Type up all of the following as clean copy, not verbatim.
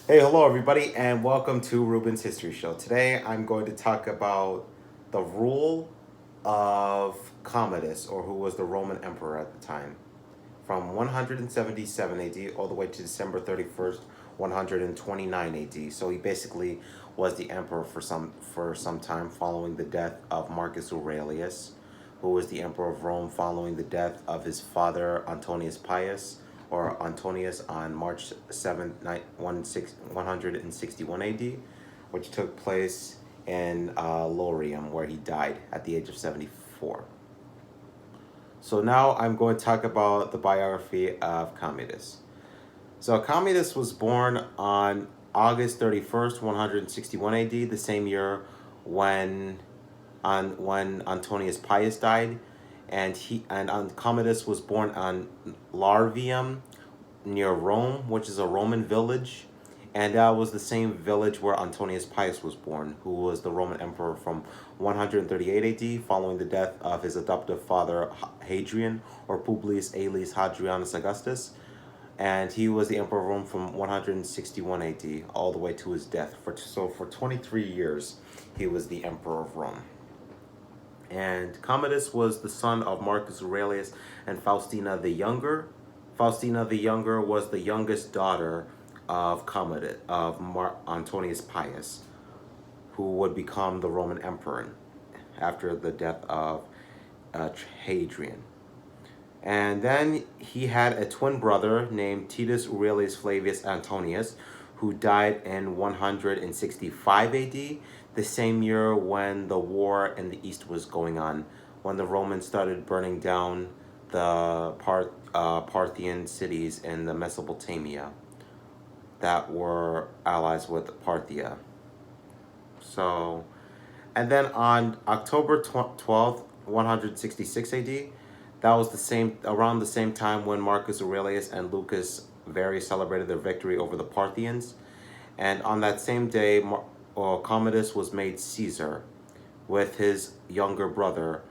Hey, hello everybody, and welcome to Ruben's History Show. Today I'm going to talk about the rule of Commodus, or who was the Roman emperor at the time, from 177 AD all the way to December 31st, 129 AD. So he basically was the emperor for some time following the death of Marcus Aurelius, who was the emperor of Rome following the death of his father Antonius Pius, or Antonius, on March 7th, 161 AD, which took place in Lorium, where he died at the age of 74. So now I'm going to talk about the biography of Commodus. So Commodus was born on August 31st, 161 AD, the same year when when Antonius Pius died, and Commodus was born on Larvium near Rome, which is a Roman village, and that was the same village where Antonius Pius was born, who was the Roman emperor from 138 AD, following the death of his adoptive father Hadrian, or Publius Aelius Hadrianus Augustus, and he was the emperor of Rome from 161 AD all the way to his death. For 23 years, he was the emperor of Rome. And Commodus was the son of Marcus Aurelius and Faustina the Younger. Faustina the Younger was the youngest daughter of Antonius Pius, who would become the Roman emperor after the death of Hadrian. And then he had a twin brother named Titus Aurelius Flavius Antonius, who died in 165 AD, the same year when the war in the East was going on, when the Romans started burning down the Parthian cities in the Mesopotamia that were allies with Parthia. So, and then on October 12th, 166 AD, that was around the same time when Marcus Aurelius and Lucas Varius celebrated their victory over the Parthians. And on that same day, Commodus was made Caesar with his younger brother,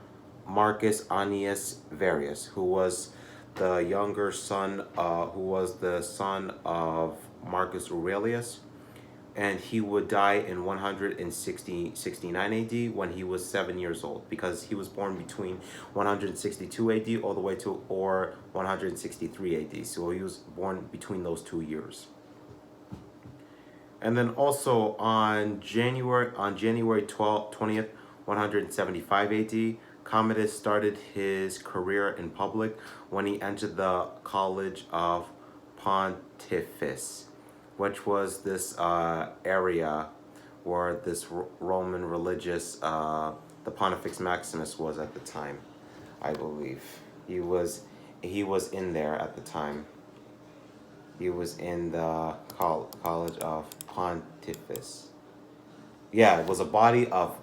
Marcus Annius Varius, who was the younger son, who was the son of Marcus Aurelius, and he would die in 169 AD when he was 7 years old, because he was born between 162 AD all the way to or 163 AD. So he was born between those 2 years. And then also on January 20th, 175 AD, Commodus started his career in public when he entered the College of Pontifice, which was this area where this Roman religious, the Pontifex Maximus, was at the time, I believe. He was in there at the time. He was in the College of Pontifice. Yeah, it was a body of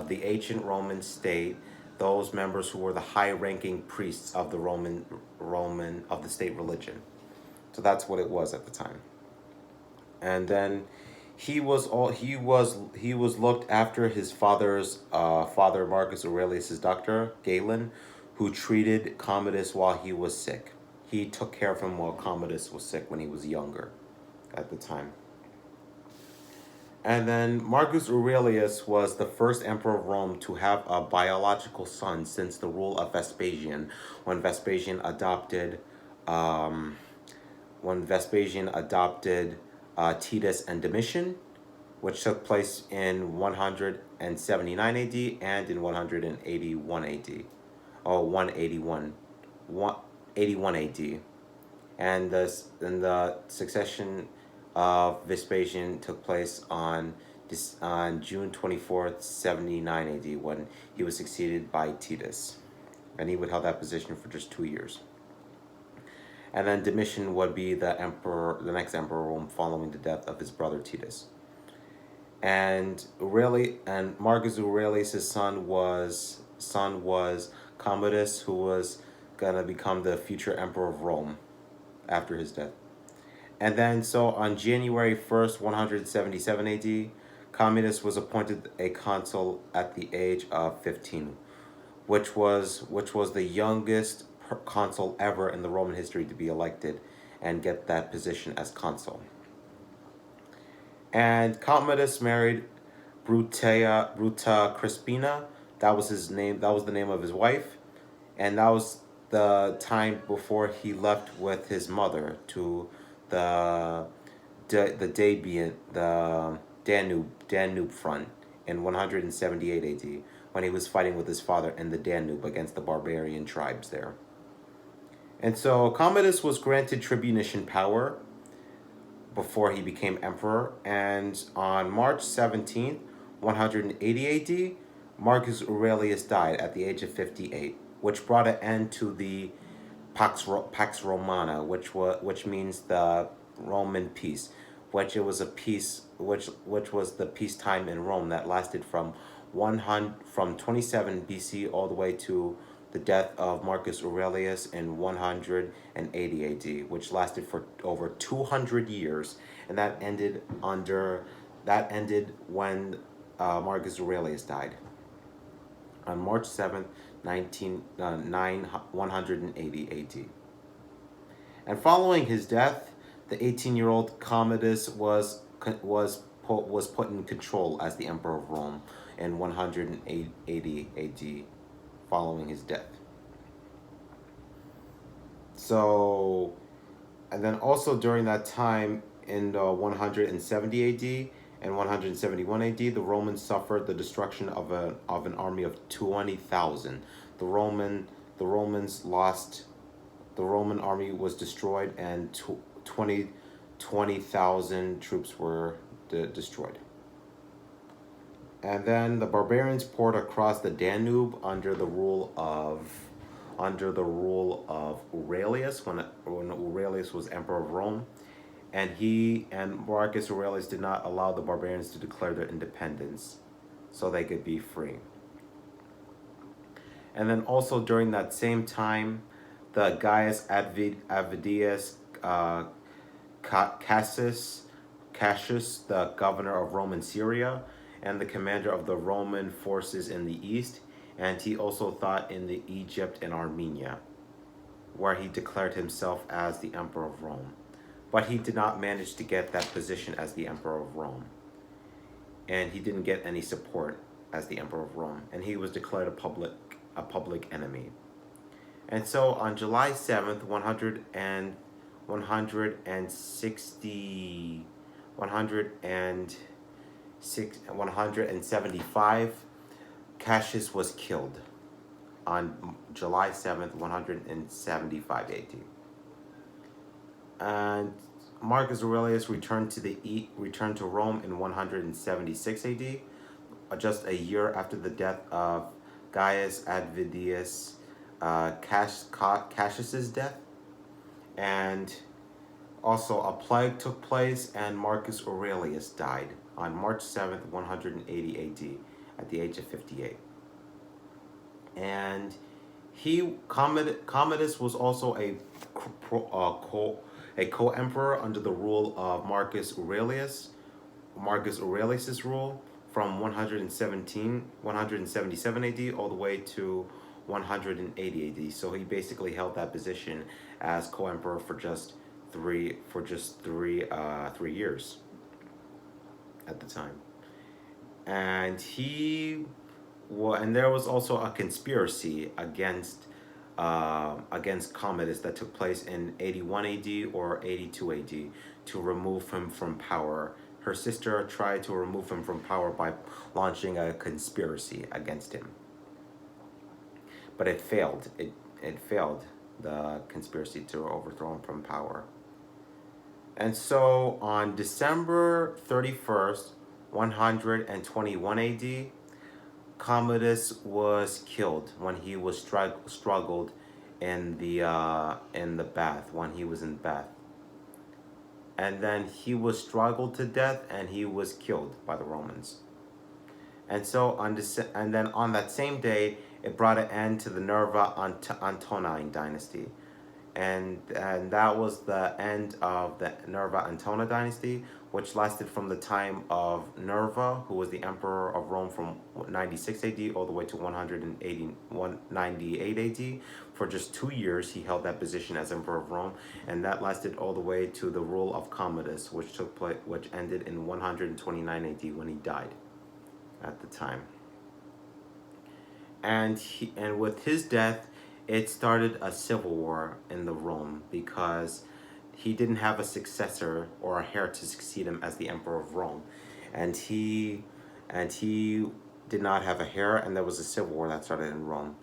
the ancient Roman state, those members who were the high-ranking priests of the Roman of the state religion. So that's what it was at the time. And then he was looked after his father Marcus Aurelius's doctor Galen, who treated Commodus while he was sick. He took care of him while Commodus was sick when he was younger at the time. And then Marcus Aurelius was the first emperor of Rome to have a biological son since the rule of Vespasian, when Vespasian adopted um, Titus and Domitian, which took place in 179 AD and in 181 AD. Oh, 181 AD. And the succession of Vespasian took place on June 24th, 79 AD, when he was succeeded by Titus, and he would hold that position for just 2 years. And then Domitian would be the next emperor of Rome, following the death of his brother Titus. And Marcus Aurelius' son was Commodus, who was gonna become the future emperor of Rome after his death. And then, so on January 1st, 177 AD, Commodus was appointed a consul at the age of 15, which was the youngest consul ever in the Roman history to be elected and get that position as consul. And Commodus married Bruta Crispina. That was his name. That was the name of his wife, and that was the time before he left with his mother to the the Danube front in 178 AD, when he was fighting with his father in the Danube against the barbarian tribes there. And so Commodus was granted tribunician power before he became emperor, and on March 17th, 180 AD, Marcus Aurelius died at the age of 58, which brought an end to the Pax Romana, which means the Roman peace, which it was a peace which was the peacetime in Rome that lasted from 27 BC all the way to the death of Marcus Aurelius in 180 AD, which lasted for over 200 years, and that ended when Marcus Aurelius died on March 7th, 180 AD. And following his death, the 18-year-old Commodus was put in control as the emperor of Rome in 180 AD, following his death. So, and then also during that time in 170 AD and 171 AD, the Romans suffered the destruction of an army of 20,000. The Roman army was destroyed, and 20,000 troops were destroyed. And then the barbarians poured across the Danube under the rule of Aurelius, when Aurelius was emperor of Rome, and Marcus Aurelius did not allow the barbarians to declare their independence so they could be free. And then also during that same time, the Gaius Avidius Cassius, the governor of Roman Syria, and the commander of the Roman forces in the east, and he also fought in the Egypt and Armenia, where he declared himself as the emperor of Rome. But he did not manage to get that position as the emperor of Rome, and he didn't get any support as the emperor of Rome, and he was declared a public enemy. And so on July 7th, 175, Cassius was killed on July 7th, 175 AD. And Marcus Aurelius returned to Rome in 176 AD, just a year after the death of Gaius Avidius Cassius's death. And also a plague took place, and Marcus Aurelius died on March 7th, 180 AD at the age of 58. And Commodus was also a co-emperor under the rule of Marcus Aurelius's rule from 177 AD all the way to 180 AD. So he basically held that position as co-emperor for just three years at the time. And there was also a conspiracy against Commodus that took place in 81 AD or 82 AD to remove him from power. Her sister tried to remove him from power by launching a conspiracy against him. But it failed. It failed, the conspiracy to overthrow him from power. And so on December 31st, 121 AD, Commodus was killed when he was struggled in the bath, when he was in Bath. And then he was struggled to death, and he was killed by the Romans. And so on that same day, it brought an end to the Nerva-Antonine dynasty. and that was the end of the Nerva-Antonine dynasty, which lasted from the time of Nerva, who was the emperor of Rome from 96 AD all the way to 198 AD. For just 2 years, he held that position as emperor of Rome, and that lasted all the way to the rule of Commodus, which ended in 129 AD when he died at the time. And with his death, it started a civil war in the Rome because he didn't have a successor or a heir to succeed him as the emperor of Rome, and he did not have a heir, and there was a civil war that started in Rome.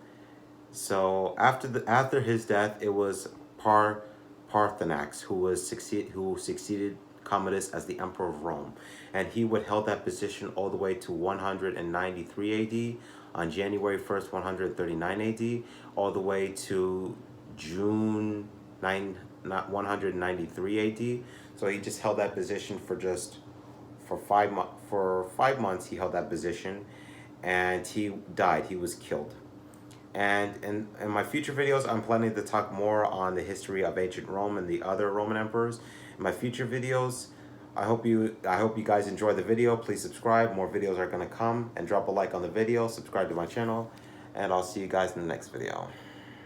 So after his death, it was Parthenax who succeeded Commodus as the emperor of Rome, and he would held that position all the way to 193 AD. On January 1st, 139 AD, all the way to June 193 AD. So he just held that position for 5 months. He held that position, and he died. He was killed. And in my future videos, I'm planning to talk more on the history of ancient Rome and the other Roman emperors. In my future videos, I hope you guys enjoy the video. Please subscribe. More videos are going to come. And drop a like on the video. Subscribe to my channel. And I'll see you guys in the next video.